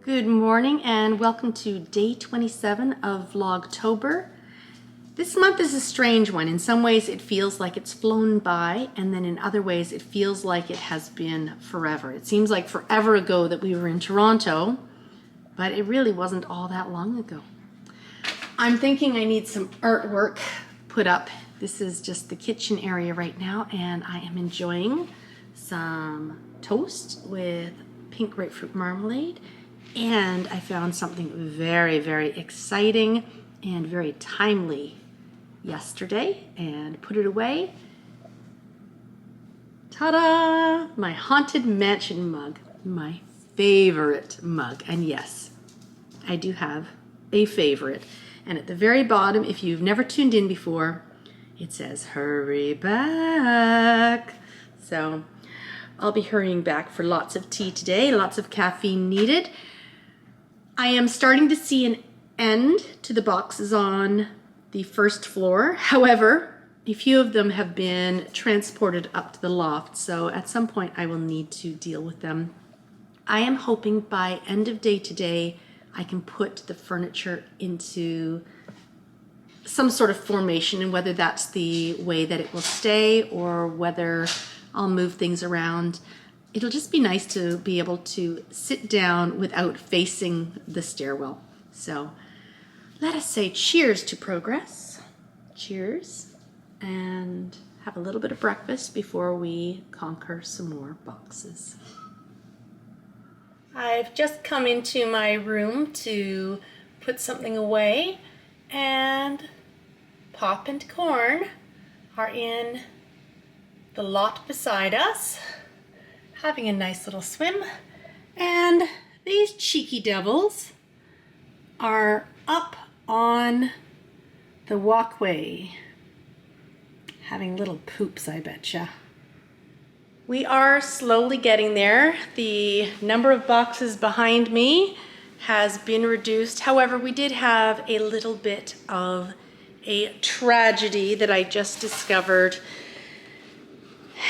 Good morning and welcome to day 27 of Vlogtober. This month is a strange one. In some ways it feels like it's flown by, and then in other ways it feels like it has been forever. It seems like forever ago that we were in Toronto, but it really wasn't all that long ago. I'm thinking I need some artwork put up. This is just the kitchen area right now, and I am enjoying some toast with pink grapefruit marmalade. And I found something very, very exciting and very timely yesterday and put it away. Ta-da! My Haunted Mansion mug, my favorite mug. And yes, I do have a favorite. And at the very bottom, if you've never tuned in before, it says, "Hurry back." So I'll be hurrying back for lots of tea today, lots of caffeine needed. I am starting to see an end to the boxes on the first floor. However, a few of them have been transported up to the loft, so at some point I will need to deal with them. I am hoping by end of day today I can put the furniture into some sort of formation, and whether that's the way that it will stay or whether I'll move things around. It'll just be nice to be able to sit down without facing the stairwell. So let us say cheers to progress. Cheers, and have a little bit of breakfast before we conquer some more boxes. I've just come into my room to put something away, and Pop and Corn are in the lot beside us, having a nice little swim, and these cheeky devils are up on the walkway having little poops, I betcha. We are slowly getting there. The number of boxes behind me has been reduced. However, we did have a little bit of a tragedy that I just discovered.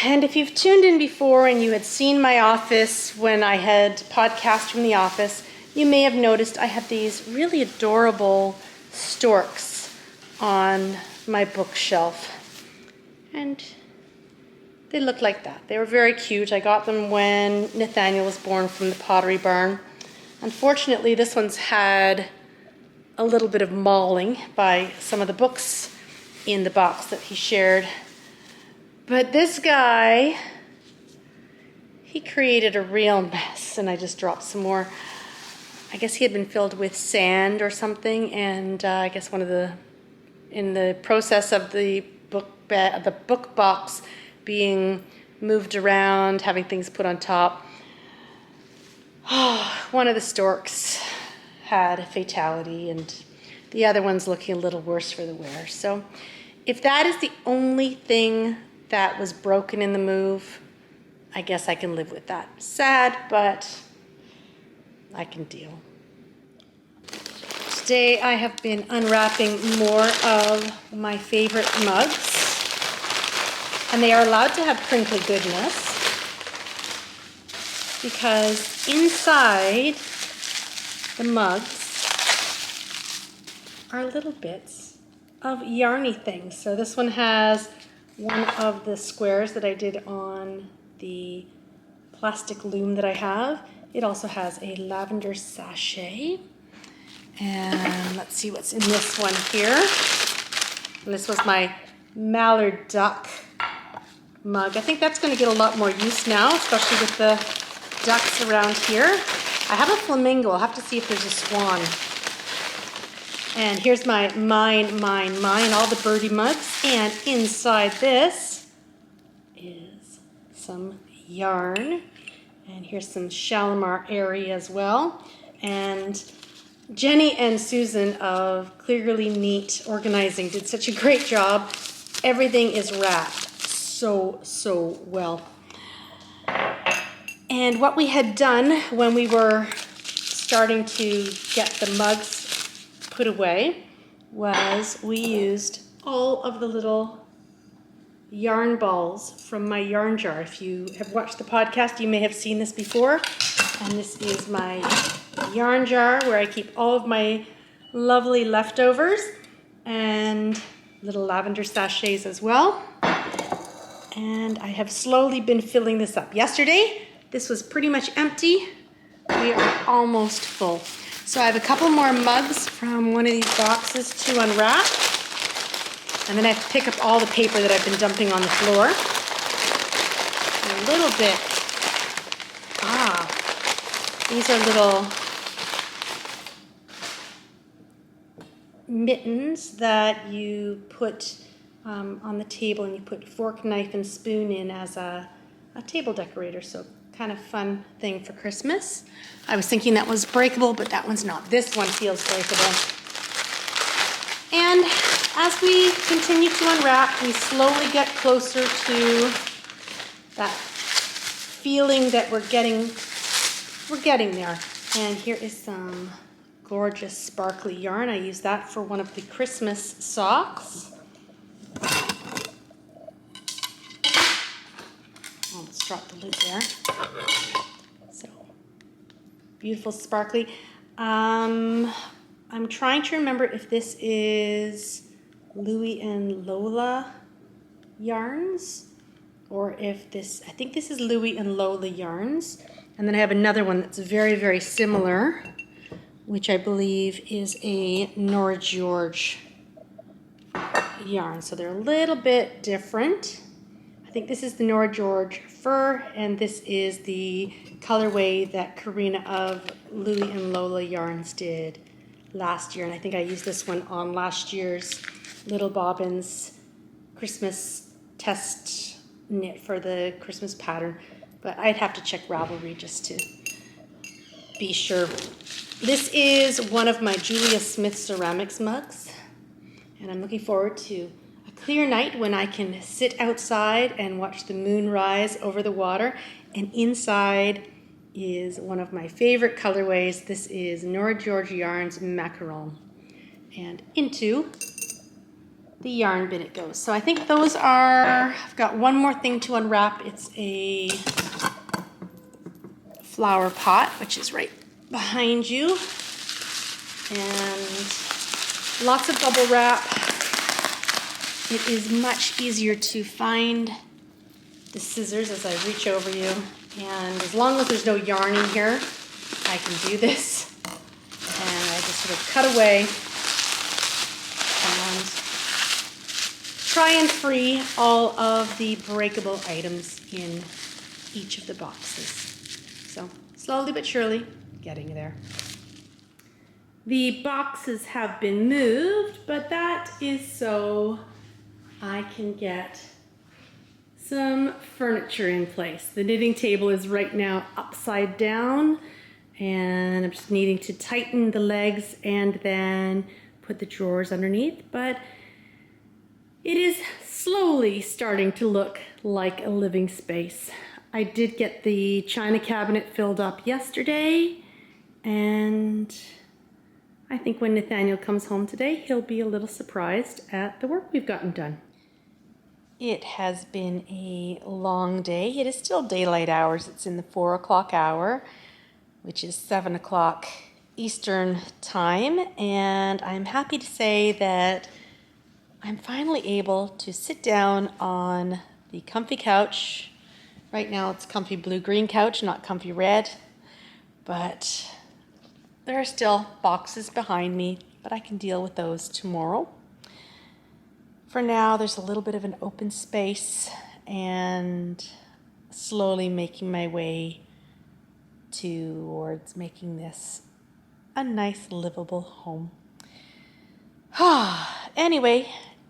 And if you've tuned in before and you had seen my office when I had podcast from the office, you may have noticed I have these really adorable storks on my bookshelf. And they look like that. They were very cute. I got them when Nathaniel was born from the Pottery Barn. Unfortunately, this one's had a little bit of mauling by some of the books in the box that he shared. But this guy, he created a real mess, and I just dropped some more. I guess he had been filled with sand or something, and I guess in the process of the book box being moved around, having things put on top, one of the storks had a fatality, and the other one's looking a little worse for the wear. So if that is the only thing that was broken in the move, I guess I can live with that. Sad, but I can deal. Today I have been unwrapping more of my favorite mugs, and they are allowed to have crinkly goodness because inside the mugs are little bits of yarny things. So this one has one of the squares that I did on the plastic loom that I have. It also has a lavender sachet. And let's see what's in this one here. And this was my mallard duck mug. I think that's going to get a lot more use now, especially with the ducks around here. I have a flamingo. I'll have to see if there's a swan. And here's my mine, all the birdie mugs. And inside this is some yarn. And here's some Shalimar Airy as well. And Jenny and Susan of Clearly Neat Organizing did such a great job. Everything is wrapped so well. And what we had done when we were starting to get the mugs put away was we used all of the little yarn balls from my yarn jar. If you have watched the podcast, you may have seen this before. And this is my yarn jar where I keep all of my lovely leftovers, and little lavender sachets as well. And I have slowly been filling this up. Yesterday, this was pretty much empty. We are almost full. So I have a couple more mugs from one of these boxes to unwrap. And then I have to pick up all the paper that I've been dumping on the floor. A little bit. These are little mittens that you put on the table, and you put fork, knife, and spoon in as a table decorator. So kind of fun thing for Christmas. I was thinking that was breakable, but that one's not. This one feels breakable. And as we continue to unwrap, we slowly get closer to that feeling that we're getting there. And here is some gorgeous sparkly yarn. I use that for one of the Christmas socks. Almost dropped the lid there. So beautiful sparkly. I'm trying to remember if this is Louie and Lola yarns, or if this, I think this is Louie and Lola yarns. And then I have another one that's very, very similar, which I believe is a Nora George yarn. So they're a little bit different. I think this is the Nora George fur, and this is the colorway that Karina of Louie and Lola Yarns did last year. And I think I used this one on last year's Little Bobbins Christmas test knit for the Christmas pattern. But I'd have to check Ravelry just to be sure. This is one of my Julia Smith ceramics mugs, and I'm looking forward to a clear night when I can sit outside and watch the moon rise over the water. And inside is one of my favorite colorways. This is Nora George Yarns Macaron, and into the yarn bin it goes. So I think those are, I've got one more thing to unwrap. It's a flower pot, which is right behind you, and lots of bubble wrap. It is much easier to find the scissors as I reach over you, and as long as there's no yarn in here, I can do this. And I just sort of cut away and try and free all of the breakable items in each of the boxes. So slowly but surely getting there. The boxes have been moved, but that is so I can get some furniture in place. The knitting table is right now upside down, and I'm just needing to tighten the legs and then put the drawers underneath, but it is slowly starting to look like a living space. I did get the china cabinet filled up yesterday, and I think when Nathaniel comes home today, he'll be a little surprised at the work we've gotten done. It has been a long day. It is still daylight hours. It's in the 4 o'clock hour, which is 7 o'clock Eastern time, and I'm happy to say that I'm finally able to sit down on the comfy couch. Right now it's comfy blue-green couch, not comfy red, but there are still boxes behind me, but I can deal with those tomorrow. For now, there's a little bit of an open space, and slowly making my way towards making this a nice livable home. Anyway,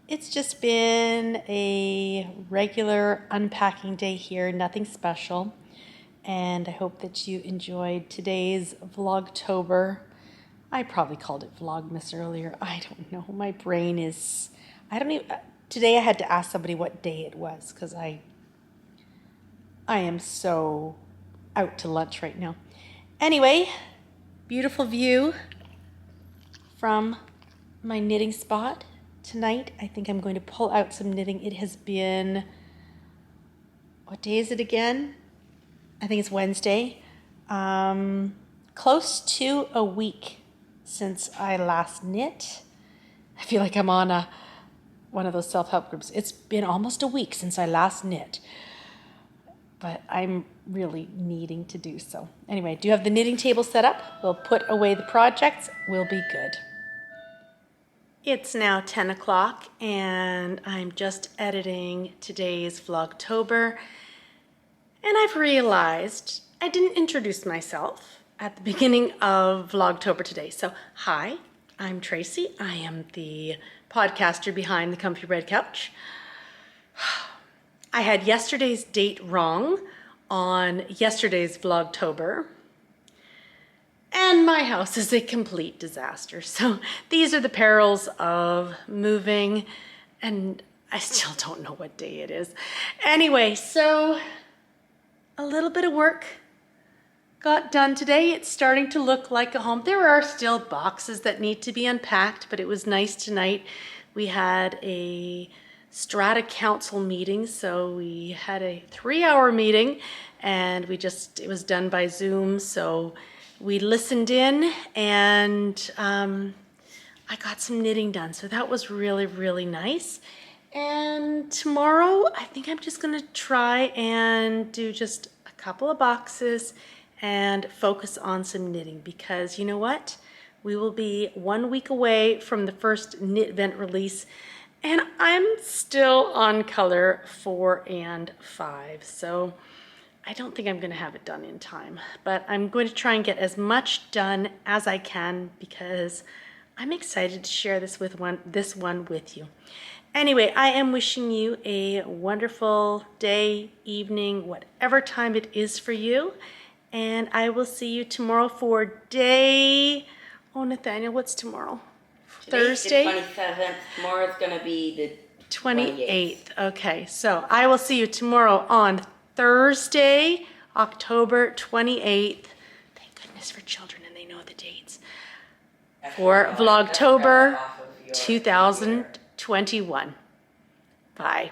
it's just been a regular unpacking day here, nothing special. And I hope that you enjoyed today's Vlogtober. I probably called it Vlogmas earlier. I don't know. My brain is, today I had to ask somebody what day it was, because I am so out to lunch right now. Anyway, beautiful view from my knitting spot. Tonight, I think I'm going to pull out some knitting. It has been, what day is it again? I think it's Wednesday. close to a week since I last knit. I feel like I'm on one of those self-help groups. It's been almost a week since I last knit, but I'm really needing to do so. Anyway, do you have the knitting table set up? We'll put away the projects. We'll be good. It's now 10 o'clock and I'm just editing today's Vlogtober. And I've realized I didn't introduce myself at the beginning of Vlogtober today. So, hi, I'm Tracy. I am the podcaster behind the Comfy Red Couch. I had yesterday's date wrong on yesterday's Vlogtober. And my house is a complete disaster. So these are the perils of moving, and I still don't know what day it is. Anyway, so a little bit of work got done today. It's starting to look like a home. There are still boxes that need to be unpacked, but it was nice tonight. We had a Strata Council meeting, so we had a 3-hour meeting, and it was done by Zoom, so we listened in, and I got some knitting done, so that was really, really nice. And tomorrow, I think I'm just gonna try and do just a couple of boxes and focus on some knitting, because you know what? We will be 1 week away from the first Knit Vent release, and I'm still on color 4 and 5, so I don't think I'm going to have it done in time, but I'm going to try and get as much done as I can because I'm excited to share this one with you. Anyway, I am wishing you a wonderful day, evening, whatever time it is for you, and I will see you tomorrow for oh, Nathaniel, what's tomorrow? Today's Thursday? The 27th. Tomorrow's going to be the 28th. Okay, so I will see you tomorrow on Thursday, October 28th. Thank goodness for children and they know the dates. For Vlogtober 2021. Bye.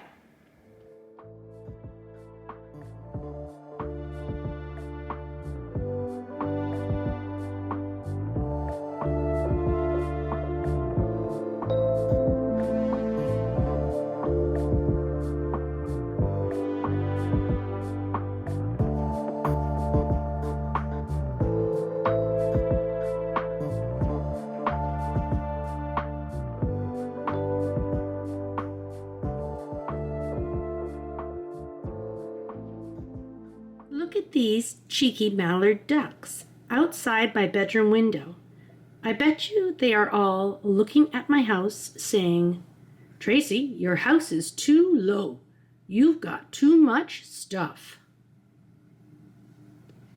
Look at these cheeky mallard ducks outside my bedroom window. I bet you they are all looking at my house saying, "Tracy, your house is too low. You've got too much stuff."